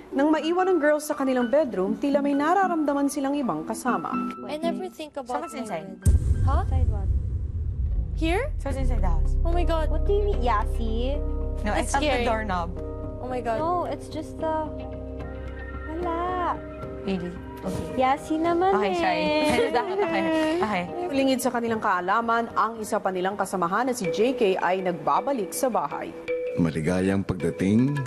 Nang maiwan ng girls sa kanilang bedroom, tila may nararamdaman silang ibang kasama. I never think about Someone's inside. Huh? Inside what? Here? Someone's inside the house. Oh my god. What do you mean, Yasi? No, I It's tapped the scary. doorknob. Oh my god. No, it's just the... Wala. Really? Okay. Yasi naman Okay, sorry. Okay. Lingid sa kanilang kaalaman, ang isa pa nilang kasamahan na si JK ay nagbabalik sa bahay. Maligayang pagdating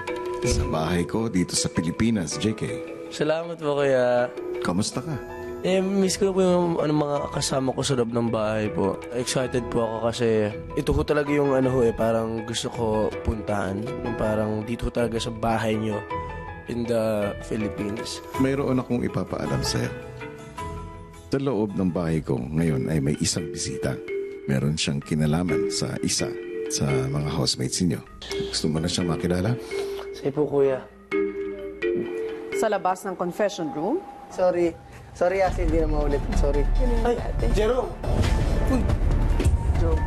sa bahay ko dito sa Pilipinas, JK. Salamat po kaya. Kamusta ka? Miss ko po yung mga kasama ko sa loob ng bahay po. Excited po ako kasi ito ko talaga yung parang gusto ko puntahan. Yung parang dito talaga sa bahay nyo in the Philippines. Mayroon akong ipapaalam sa'yo. Sa loob ng bahay ko ngayon ay may isang bisita. Meron siyang kinalaman sa isa sa mga housemates niyo. Gusto mo na siyang makilala? Sige po, kuya. Sa labas ng confession room, Sorry. Sorry, Yasi, hindi na maulit. Sorry. Ay, Jerome! Uy! Jerome.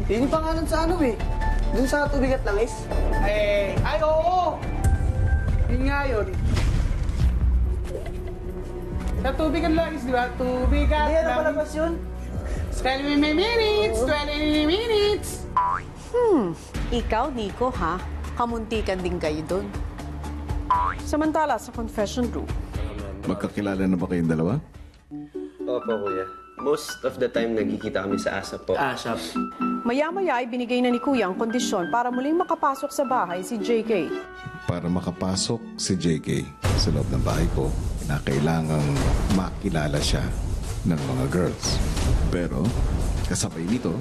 Yun yung pangalan sa Dun sa tubig at langis. Ay, oo! Yun nga yun. Sa tubig at langis, di ba? Tubig at langis. Hindi, palabas yun. 20 minutes! ikaw, Nico, ha? Kamuntikan din kayo doon. Samantala, sa confession room, Magkakilala na ba kayong dalawa? Opo, kuya. Most of the time, nagkikita kami sa ASAP po. ASAP. maya-maya ay binigay na ni Kuya ang kondisyon para muling makapasok sa bahay si JK. Para makapasok si JK sa loob ng bahay ko, kailangang makilala siya ng mga girls. Pero, kasabay nito,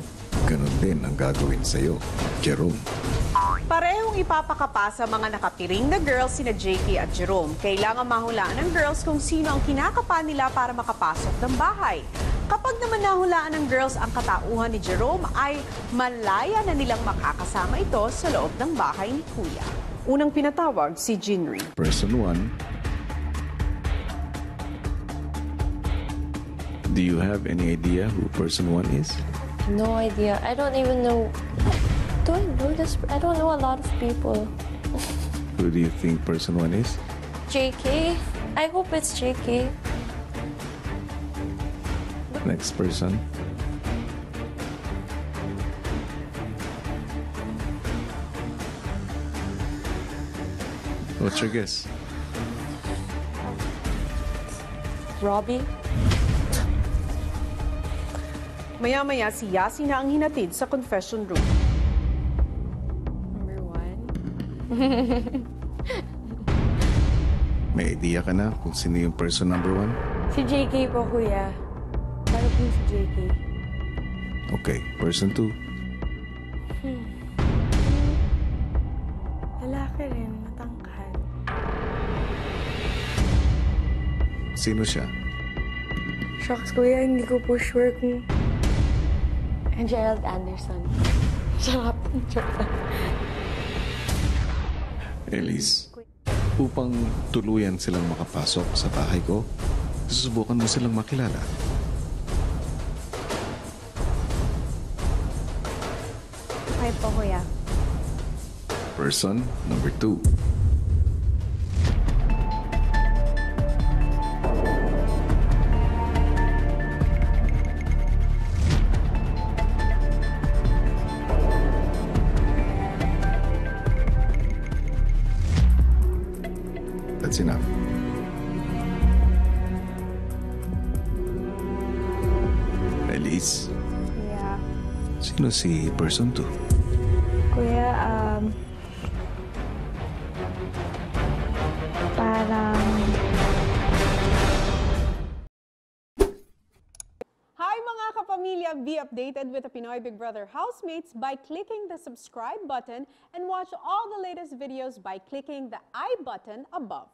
ganun din ang gagawin sa'yo, Jerome. Parehong ipapakapa sa mga nakapiring na girls sina JK at Jerome. Kailangan mahulaan ng girls kung sino ang kinakapa nila para makapasok ng bahay. Kapag naman nahulaan ng girls ang katauhan ni Jerome, ay malaya na nilang makakasama ito sa loob ng bahay ni Kuya. Unang pinatawag si Jinri. Person 1. Do you have any idea who person 1 is? No idea. I don't even know. Do I know this? I don't know a lot of people. Who do you think person 1 is? JK? I hope it's JK. Next person. What's your guess? Robbie? Maya-maya si Yasi na ang hinatid sa confession room. Number 1. May idea ka na kung sino yung person number 1? Si JK po, kuya. Paano po si JK? Okay, person 2. Lalaki rin, matangkad. Sino siya? Shucks, kuya, hindi ko po sure kung... Gerald Anderson. Sarap. Elise, upang tuluyan silang makapasok sa bahay ko, susubukan mo silang makilala. Okay po, kuya. Person number 2. That's enough. Elise, Yeah. sino si person 2? Kuya, parang... Hi mga kapamilya! Be updated with the Pinoy Big Brother housemates by clicking the subscribe button and watch all the latest videos by clicking the I button above.